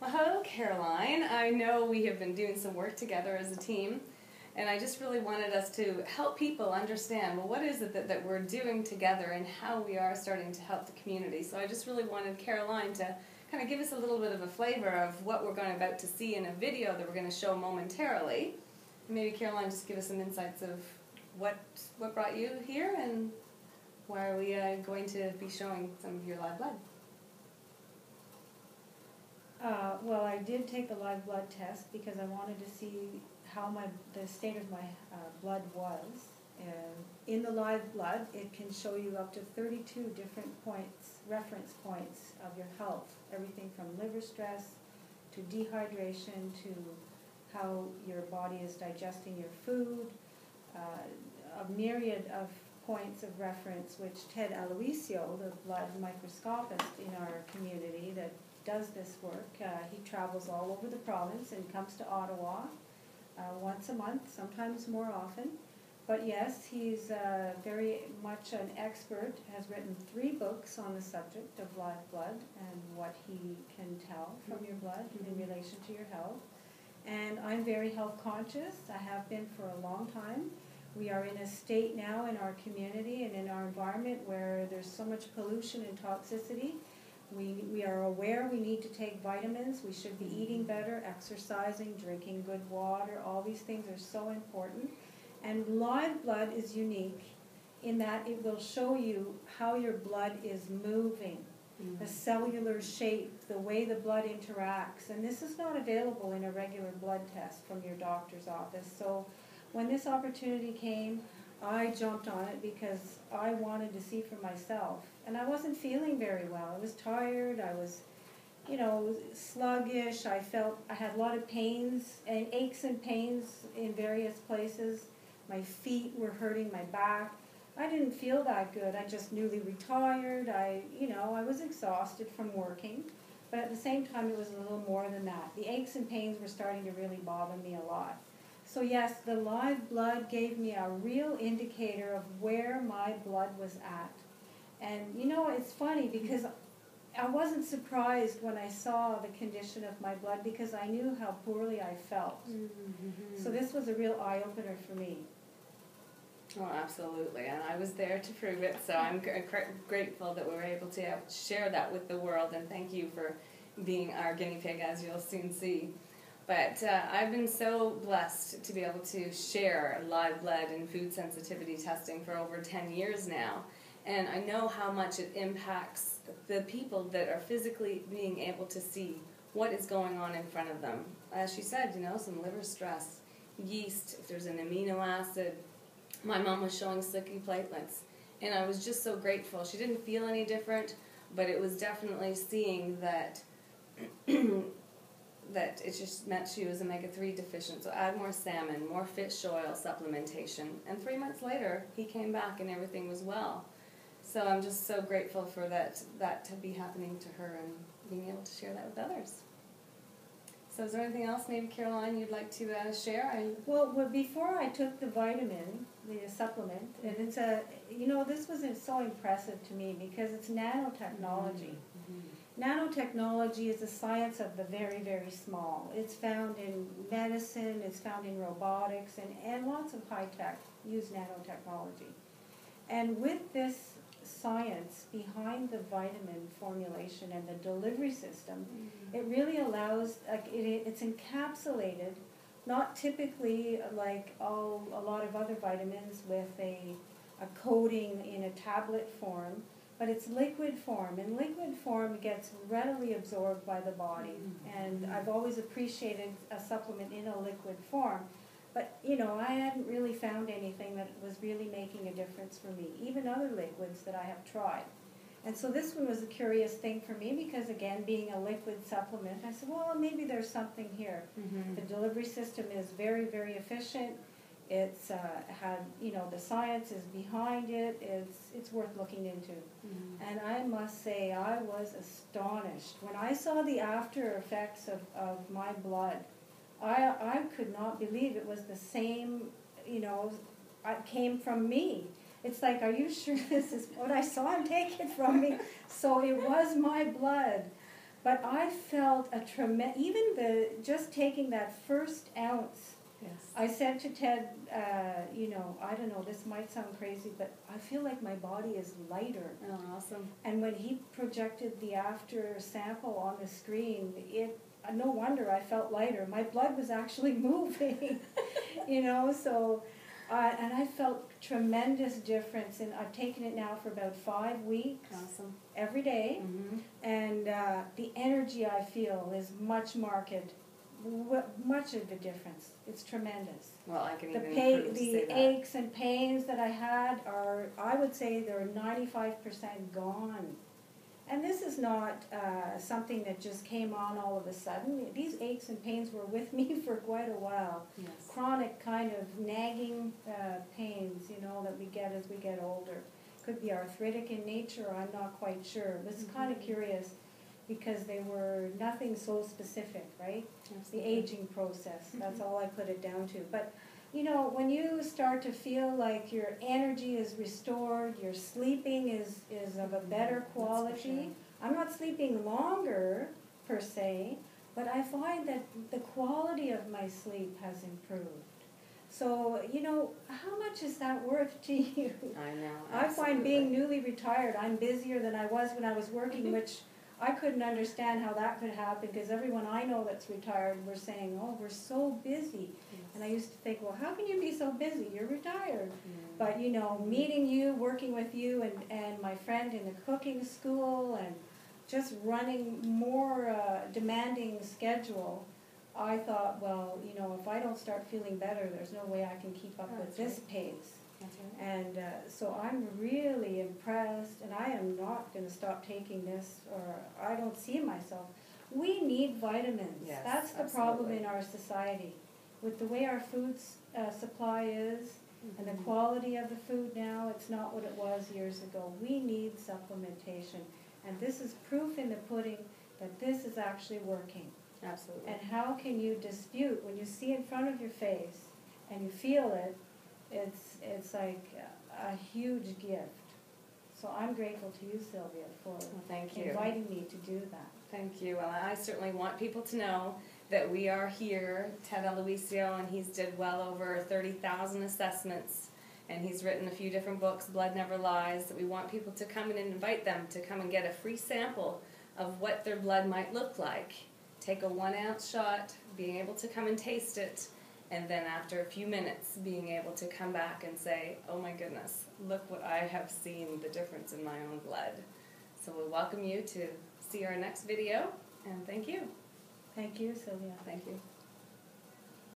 Well, hello, Caroline. I know we have been doing some work together as a team, and I just really wanted us to help people understand, well, what is it that we're doing together and how we are starting to help the community. So I just really wanted Caroline to kind of give us a little bit of a flavor of what we're about to see in a video that we're going to show momentarily. Maybe Caroline, just give us some insights of what brought you here and why are we going to be showing some of your live blood. Well, I did take a live blood test because I wanted to see how the state of my blood was. And in the live blood, it can show you up to 32 different points, reference points of your health. Everything from liver stress to dehydration to how your body is digesting your food, a myriad of points of reference, which Ted Aloisio, the blood microscopist in our community that does this work, he travels all over the province and comes to Ottawa once a month, sometimes more often. But yes, he's very much an expert, has written 3 books on the subject of live blood and what he can tell from your blood in relation to your health. And I'm very health conscious. I have been for a long time. We are in a state now in our community and in our environment where there's so much pollution and toxicity. We are aware we need to take vitamins. We should be eating better, exercising, drinking good water. All these things are so important. And live blood is unique in that it will show you how your blood is moving, the cellular shape, the way the blood interacts. And this is not available in a regular blood test from your doctor's office. So when this opportunity came, I jumped on it because I wanted to see for myself. And I wasn't feeling very well. I was tired. I was, sluggish. I felt I had a lot of pains and aches and pains in various places. My feet were hurting, my back. I didn't feel that good. I just newly retired. I was exhausted from working. But at the same time, it was a little more than that. The aches and pains were starting to really bother me a lot. So yes, the live blood gave me a real indicator of where my blood was at. And it's funny because I wasn't surprised when I saw the condition of my blood because I knew how poorly I felt. So this was a real eye-opener for me. Oh, absolutely, and I was there to prove it, so I'm grateful that we were able to share that with the world, and thank you for being our guinea pig, as you'll soon see. But I've been so blessed to be able to share live blood and food sensitivity testing for over 10 years now. And I know how much it impacts the people that are physically being able to see what is going on in front of them. As she said, some liver stress, yeast, if there's an amino acid. My mom was showing slicky platelets, and I was just so grateful. She didn't feel any different, but it was definitely seeing that that it just meant she was omega-3 deficient. So add more salmon, more fish oil supplementation. And 3 months later, he came back and everything was well. So I'm just so grateful for that to be happening to her and being able to share that with others. So is there anything else, maybe, Caroline, you'd like to share? Well, before I took the vitamin, the supplement, and it's this was so impressive to me because it's nanotechnology. Nanotechnology is the science of the very, very small. It's found in medicine, it's found in robotics, and lots of high-tech use nanotechnology. And with this science behind the vitamin formulation and the delivery system, it really allows, it's encapsulated, not typically like a lot of other vitamins with a coating in a tablet form, but it's liquid form, and liquid form gets readily absorbed by the body. And I've always appreciated a supplement in a liquid form, but I hadn't really found anything that was really making a difference for me, even other liquids that I have tried. And so this one was a curious thing for me because, again, being a liquid supplement, I said, well, maybe there's something here. The delivery system is very, very efficient. It's the science is behind it. It's worth looking into. And I must say, I was astonished. When I saw the after effects of my blood, I could not believe it was the same, it came from me. It's like, are you sure this is what I saw him take it from me? So it was my blood. But I felt a tremendous, just taking that first ounce. Yes. I said to Ted, I don't know, this might sound crazy, but I feel like my body is lighter. Oh, awesome. And when he projected the after sample on the screen, no wonder I felt lighter. My blood was actually moving, so, and I felt tremendous difference. And I've taken it now for about 5 weeks. Awesome. Every day. Mm-hmm. And the energy I feel is much of a difference. It's tremendous. Well, I can The even pain, improve to say the that. aches and pains that I had are, I would say, they're 95% gone. And this is not something that just came on all of a sudden. These aches and pains were with me for quite a while. Yes. Chronic kind of nagging pains, that we get as we get older. Could be arthritic in nature, I'm not quite sure. It was kind of curious because they were nothing so specific, right? Absolutely. The aging process, that's all I put it down to. But, when you start to feel like your energy is restored, your sleeping is of a better quality. Sure. I'm not sleeping longer, per se, but I find that the quality of my sleep has improved. So, how much is that worth to you? I know. I find being newly retired, I'm busier than I was when I was working, which I couldn't understand how that could happen because everyone I know that's retired were saying, oh, we're so busy. Yes. And I used to think, well, how can you be so busy? You're retired. Mm. But, meeting you, working with you, and my friend in the cooking school, and just running more demanding schedule, I thought, well, if I don't start feeling better, there's no way I can keep up with this pace. That's right. And so I'm really impressed, and I am not going to stop taking this, or I don't see myself. We need vitamins. Yes, That's the problem in our society. With the way our food supply is, and the quality of the food now, it's not what it was years ago. We need supplementation. And this is proof in the pudding that this is actually working. Absolutely. And how can you dispute when you see in front of your face and you feel it? It's like a huge gift. So I'm grateful to you, Sylvia, for thank you. inviting me to do that. Thank you. Well, I certainly want people to know that we are here, Ted Aloisio, and he's did well over 30,000 assessments, and he's written a few different books, Blood Never Lies, that we want people to come and invite them to come and get a free sample of what their blood might look like. Take a 1 ounce shot, being able to come and taste it, and then after a few minutes being able to come back and say, oh my goodness, look what I have seen, the difference in my own blood. So we welcome you to see our next video, and thank you. Thank you, Sylvia. Thank you.